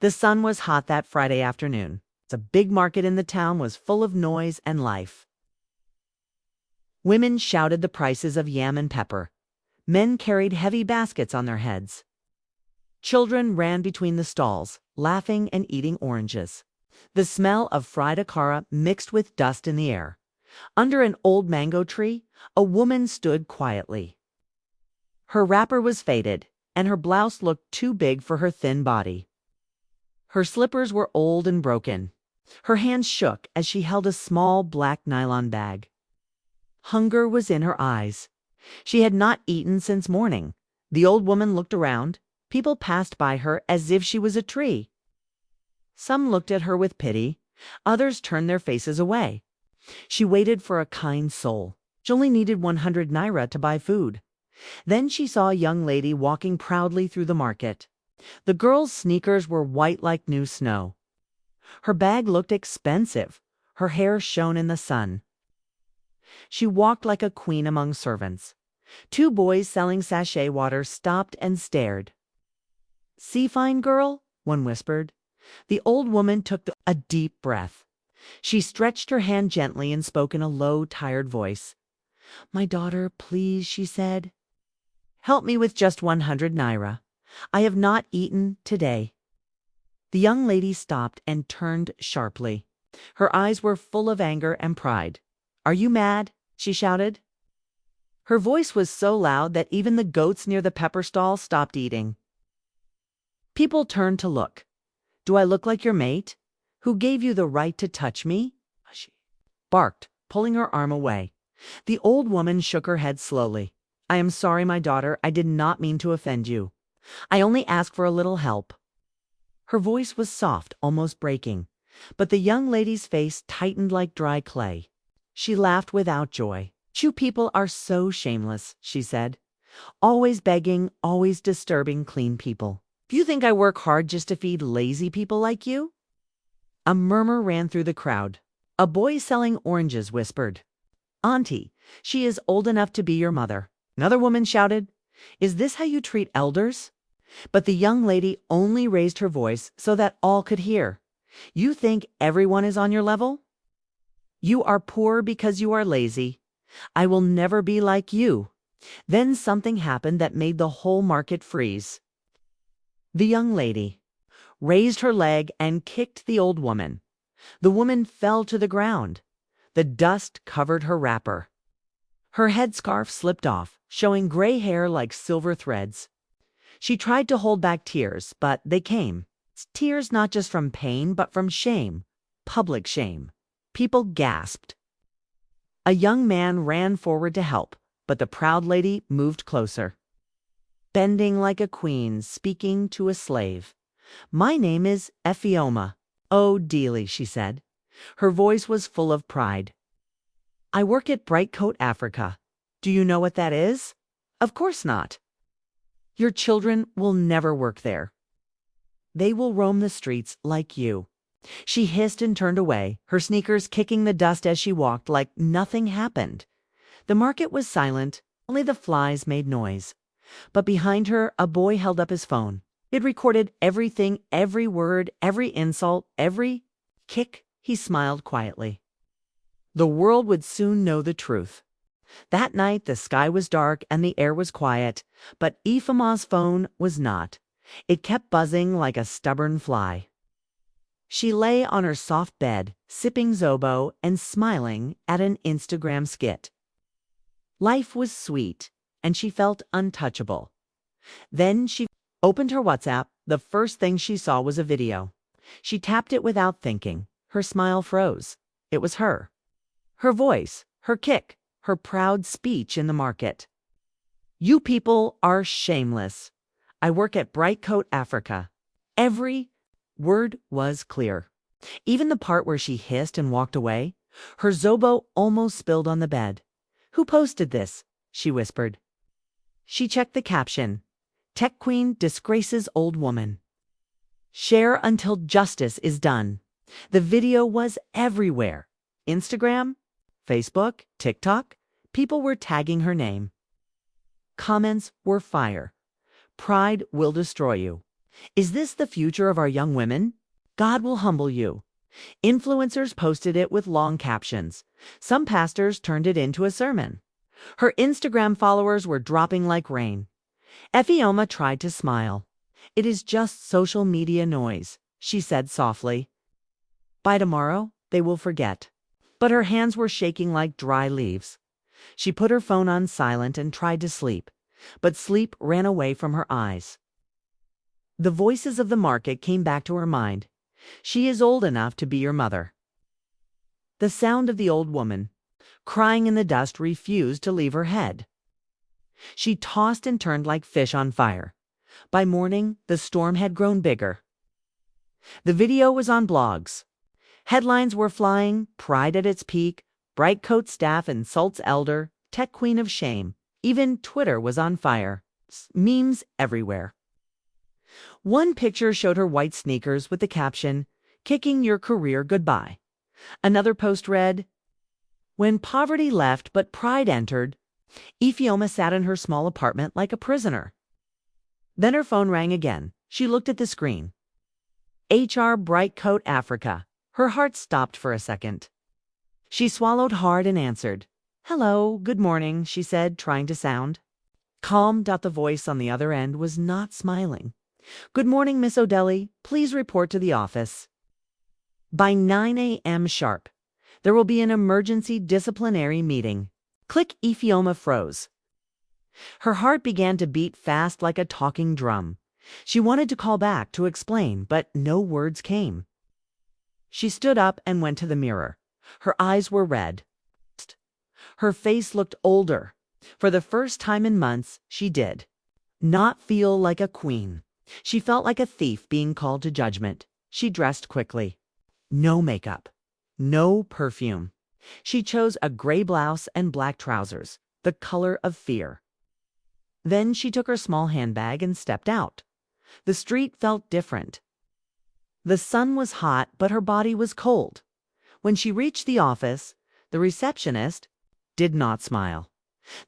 The sun was hot that Friday afternoon. The big market in the town was full of noise and life. Women shouted the prices of yam and pepper. Men carried heavy baskets on their heads. Children ran between the stalls, laughing and eating oranges. The smell of fried akara mixed with dust in the air. Under an old mango tree, a woman stood quietly. Her wrapper was faded, and her blouse looked too big for her thin body. Her slippers were old and broken. Her hands shook as she held a small black nylon bag. Hunger was in her eyes. She had not eaten since morning. The old woman looked around. People passed by her as if she was a tree. Some looked at her with pity. Others turned their faces away. She waited for a kind soul. She only needed 100 naira to buy food. Then she saw a young lady walking proudly through the market. The girl's sneakers were white like new snow. Her bag looked expensive. Her hair shone in the sun. She walked like a queen among servants. Two boys selling sachet water stopped and stared. "See, fine girl?" one whispered. The old woman took a deep breath. She stretched her hand gently and spoke in a low, tired voice. "My daughter, please," she said. "Help me with just 100 naira. I have not eaten today." The young lady stopped and turned sharply. Her eyes were full of anger and pride. "Are you mad?" she shouted. Her voice was so loud that even the goats near the pepper stall stopped eating. People turned to look. "Do I look like your mate? Who gave you the right to touch me?" she barked, pulling her arm away. The old woman shook her head slowly. "I am sorry, my daughter. I did not mean to offend you. I only asked for a little help." Her voice was soft, almost breaking, but the young lady's face tightened like dry clay. She laughed without joy. "You people are so shameless," she said. "Always begging, always disturbing clean people. Do you think I work hard just to feed lazy people like you?" A murmur ran through the crowd. A boy selling oranges whispered, "Auntie, she is old enough to be your mother." Another woman shouted, "Is this how you treat elders?" But the young lady only raised her voice so that all could hear. "You think everyone is on your level? You are poor because you are lazy. I will never be like you." Then something happened that made the whole market freeze. The young lady raised her leg and kicked the old woman. The woman fell to the ground. The dust covered her wrapper. Her headscarf slipped off, showing gray hair like silver threads. She tried to hold back tears, but they came. Tears not just from pain, but from shame. Public shame. People gasped. A young man ran forward to help, but the proud lady moved closer. Bending like a queen, speaking to a slave. "My name is Efioma. Oh, Deely," she said. Her voice was full of pride. "I work at Bright Coat Africa. Do you know what that is? Of course not. Your children will never work there. They will roam the streets like you." She hissed and turned away, her sneakers kicking the dust as she walked like nothing happened. The market was silent, only the flies made noise. But behind her, a boy held up his phone. It recorded everything, every word, every insult, every kick. He smiled quietly. The world would soon know the truth. That night the sky was dark and the air was quiet, but Efoma's phone was not. It kept buzzing like a stubborn fly. She lay on her soft bed, sipping zobo and smiling at an Instagram skit. Life was sweet, and she felt untouchable. Then she opened her WhatsApp. The first thing she saw was a video. She tapped it without thinking. Her smile froze. It was her. Her voice, her kick, her proud speech in the market. "You people are shameless. I work at Bright Coat Africa." Every word was clear. Even the part where she hissed and walked away. Her zobo almost spilled on the bed. "Who posted this?" she whispered. She checked the caption. "Tech Queen disgraces old woman. Share until justice is done." The video was everywhere. Instagram, Facebook, TikTok. People were tagging her name. Comments were fire. "Pride will destroy you. Is this the future of our young women? God will humble you. Influencers posted it with long captions. Some pastors turned it into a sermon. Her Instagram followers were dropping like rain. Efioma tried to smile. It is just social media noise, she said softly. By tomorrow, they will forget. But her hands were shaking like dry leaves. She put her phone on silent and tried to sleep, but sleep ran away from her eyes. The voices of the market came back to her mind. She is old enough to be your mother. The sound of the old woman, crying in the dust, refused to leave her head. She tossed and turned like fish on fire. By morning, the storm had grown bigger. The video was on blogs. Headlines were flying: Pride at its peak, Bright Coat staff insults elder, tech queen of shame. Even Twitter was on fire. Memes everywhere. One picture showed her white sneakers with the caption, "Kicking your career goodbye." Another post read, "When poverty left but pride entered, Efioma sat in her small apartment like a prisoner." Then her phone rang again. She looked at the screen. HR Bright Coat Africa. Her heart stopped for a second. She swallowed hard and answered. "Hello, good morning," she said, trying to sound calm. The voice on the other end was not smiling. "Good morning, Miss O'Delly. Please report to the office by 9 a.m. sharp. There will be an emergency disciplinary meeting." Click. Efioma froze. Her heart began to beat fast like a talking drum. She wanted to call back to explain, but no words came. She stood up and went to the mirror. Her eyes were red. Her face looked older. For the first time in months, she did not feel like a queen. She felt like a thief being called to judgment. She dressed quickly. No makeup. No perfume. She chose a gray blouse and black trousers, the color of fear. Then she took her small handbag and stepped out. The street felt different. The sun was hot, but her body was cold. When she reached the office, the receptionist did not smile.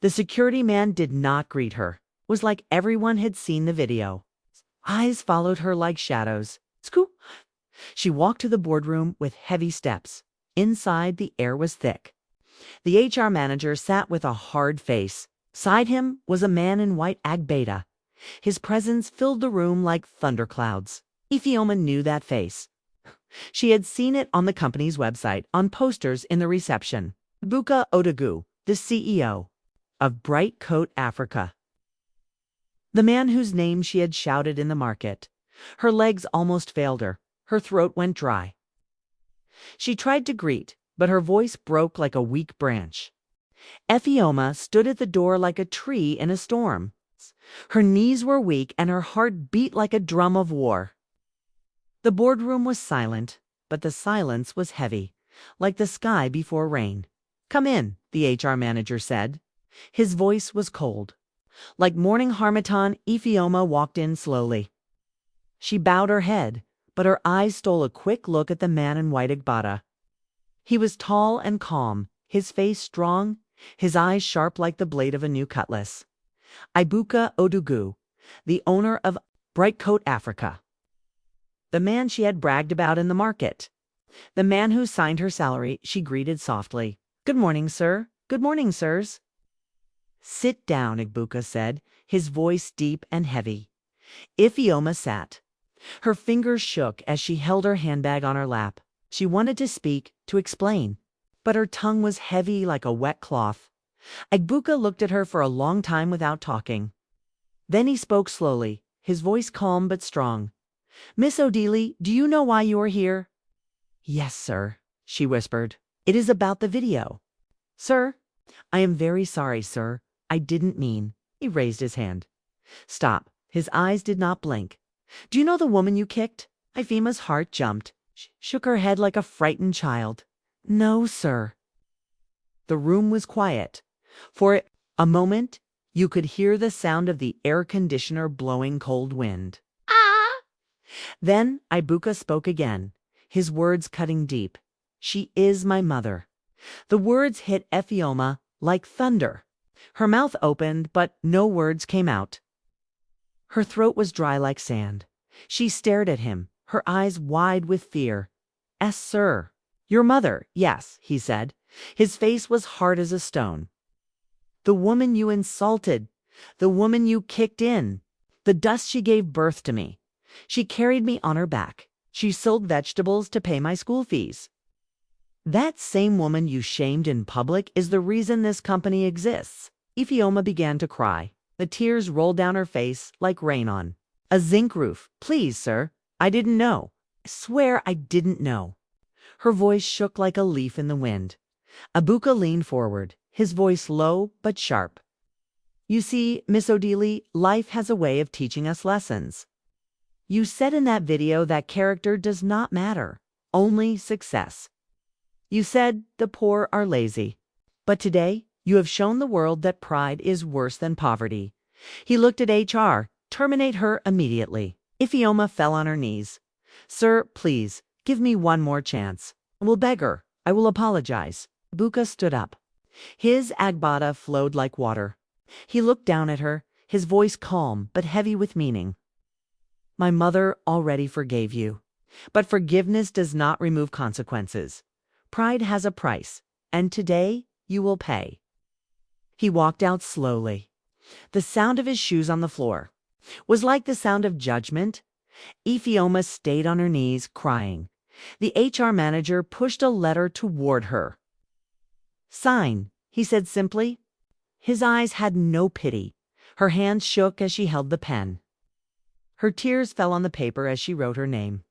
The security man did not greet her. It was like everyone had seen the video. Eyes followed her like shadows. Scoop! She walked to the boardroom with heavy steps. Inside, the air was thick. The HR manager sat with a hard face. Beside him was a man in white Agbada. His presence filled the room like thunderclouds. Efioma knew that face. She had seen it on the company's website, on posters in the reception. Buka Odugu, the CEO of Bright Coat Africa. The man whose name she had shouted in the market. Her legs almost failed her. Her throat went dry. She tried to greet, but her voice broke like a weak branch. Efioma stood at the door like a tree in a storm. Her knees were weak and her heart beat like a drum of war. The boardroom was silent, but the silence was heavy, like the sky before rain. "Come in," the HR manager said. His voice was cold. Like morning harmattan, Efioma walked in slowly. She bowed her head, but her eyes stole a quick look at the man in white Agbada. He was tall and calm, his face strong, his eyes sharp like the blade of a new cutlass. Ibuka Odugu, the owner of Bright Coat Africa. The man she had bragged about in the market. The man who signed her salary. She greeted softly. "Good morning, sir. Good morning, sirs." "Sit down," Ibuka said, his voice deep and heavy. Efioma sat. Her fingers shook as she held her handbag on her lap. She wanted to speak, to explain, but her tongue was heavy like a wet cloth. Ibuka looked at her for a long time without talking. Then he spoke slowly, his voice calm but strong. "Miss O'Deley, do you know why you are here?" "Yes, sir," she whispered. "It is about the video." "Sir, I am very sorry, sir. I didn't mean." He raised his hand. "Stop." His eyes did not blink. "Do you know the woman you kicked?" Efima's heart jumped. She shook her head like a frightened child. "No, sir." The room was quiet. For a moment, you could hear the sound of the air conditioner blowing cold wind. "Ah!" Then Ibuka spoke again, his words cutting deep. "She is my mother." The words hit Efioma like thunder. Her mouth opened, but no words came out. Her throat was dry like sand. She stared at him, her eyes wide with fear. "Yes, sir." "Your mother, yes," he said. His face was hard as a stone. "The woman you insulted. The woman you kicked in. The dust she gave birth to me. She carried me on her back. She sold vegetables to pay my school fees. That same woman you shamed in public is the reason this company exists." Ifeoma began to cry. The tears rolled down her face like rain on a zinc roof. "Please, sir, I didn't know. I swear I didn't know." Her voice shook like a leaf in the wind. Abuka leaned forward, his voice low but sharp. "You see, Miss Odili, life has a way of teaching us lessons. You said in that video that character does not matter, only success. You said the poor are lazy. But today, you have shown the world that pride is worse than poverty." He looked at HR. "Terminate her immediately." Ifeoma fell on her knees. "Sir, please, give me one more chance. I will beg her. I will apologize." Abuka stood up. His agbada flowed like water. He looked down at her, his voice calm but heavy with meaning. "My mother already forgave you. But forgiveness does not remove consequences. Pride has a price, and today you will pay." He walked out slowly. The sound of his shoes on the floor was like the sound of judgment. Ifeoma stayed on her knees, crying. The HR manager pushed a letter toward her. "Sign," he said simply. His eyes had no pity. Her hands shook as she held the pen. Her tears fell on the paper as she wrote her name.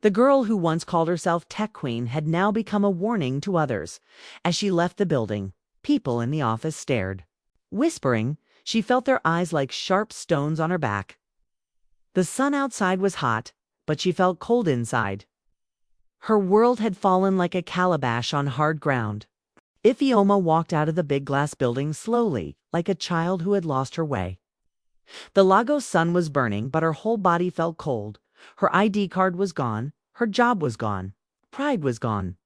The girl who once called herself Tech Queen had now become a warning to others. As she left the building, people in the office stared. Whispering, she felt their eyes like sharp stones on her back. The sun outside was hot, but she felt cold inside. Her world had fallen like a calabash on hard ground. Ifeoma walked out of the big glass building slowly, like a child who had lost her way. The Lagos sun was burning, but her whole body felt cold. Her ID card was gone, her job was gone, pride was gone.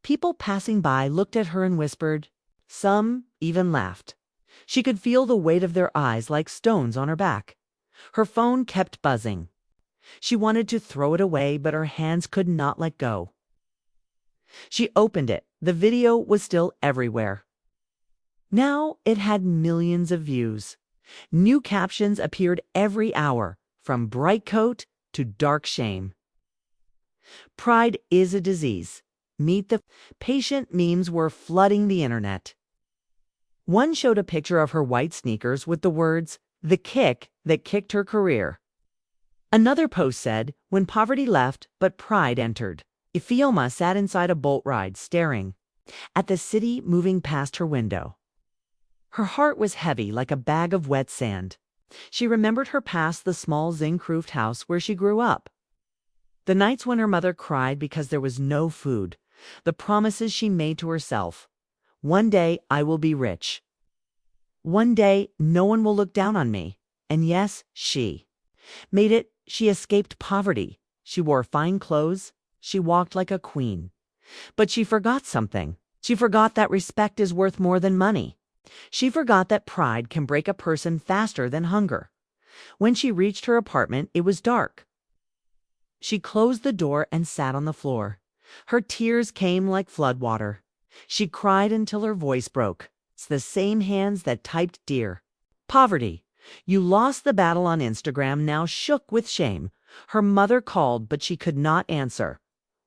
People passing by looked at her and whispered. Some even laughed. She could feel the weight of their eyes like stones on her back. Her phone kept buzzing. She wanted to throw it away, but her hands could not let go. She opened it. The video was still everywhere. Now it had millions of views. New captions appeared every hour, from bright coat to dark shame. Pride is a disease. Meet the patient memes were flooding the internet. One showed a picture of her white sneakers with the words, "The kick that kicked her career." Another post said, "When poverty left, but pride entered." Ifeoma sat inside a bolt ride, staring at the city moving past her window. Her heart was heavy like a bag of wet sand. She remembered her past, the small zinc-roofed house where she grew up. The nights when her mother cried because there was no food. The promises she made to herself. One day I will be rich. One day no one will look down on me. And yes, she made it. She escaped poverty. She wore fine clothes. She walked like a queen. But she forgot something. She forgot that respect is worth more than money. She forgot that pride can break a person faster than hunger. When she reached her apartment, it was dark. She closed the door and sat on the floor. Her tears came like floodwater. She cried until her voice broke. It's the same hands that typed "Dear Poverty, you lost the battle" on Instagram now shook with shame. Her mother called, but she could not answer.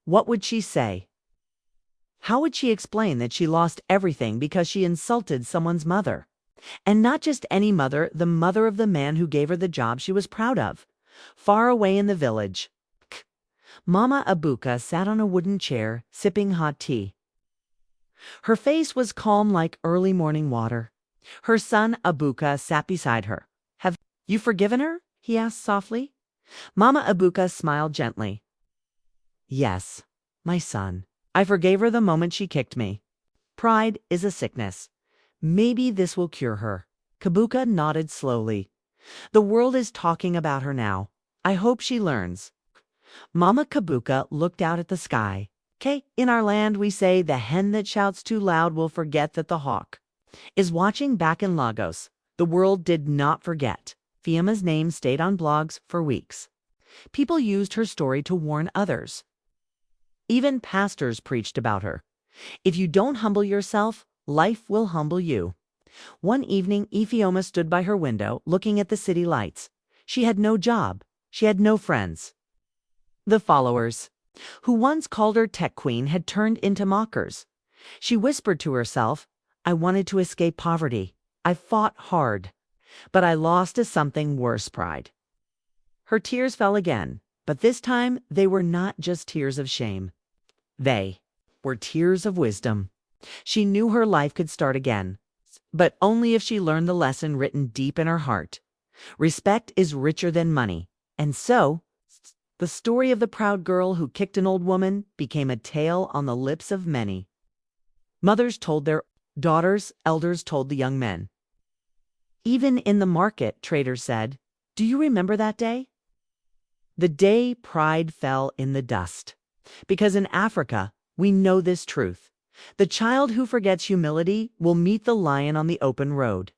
What would she say? How would she explain that she lost everything because she insulted someone's mother? And not just any mother, the mother of the man who gave her the job she was proud of. Far away in the village, Mama Abuka sat on a wooden chair, sipping hot tea. Her face was calm like early morning water. Her son Abuka sat beside her. "Have you forgiven her?" he asked softly. Mama Abuka smiled gently. "Yes, my son. I forgave her the moment she kicked me. Pride is a sickness. Maybe this will cure her." Kabuka nodded slowly. "The world is talking about her now. I hope she learns." Mama Kabuka looked out at the sky. In our land we say the hen that shouts too loud will forget that the hawk is watching. Back in Lagos, the world did not forget. Ifeoma's name stayed on blogs for weeks. People used her story to warn others. Even pastors preached about her. If you don't humble yourself, life will humble you. One evening, Ephioma stood by her window, looking at the city lights. She had no job. She had no friends. The followers, who once called her tech queen, had turned into mockers. She whispered to herself, "I wanted to escape poverty. I fought hard. But I lost to something worse, pride." Her tears fell again, but this time they were not just tears of shame. They were tears of wisdom. She knew her life could start again, but only if she learned the lesson written deep in her heart. Respect is richer than money. And so, the story of the proud girl who kicked an old woman became a tale on the lips of many. Mothers told their daughters, elders told the young men. Even in the market, traders said, "Do you remember that day?" The day pride fell in the dust. Because in Africa, we know this truth. The child who forgets humility will meet the lion on the open road.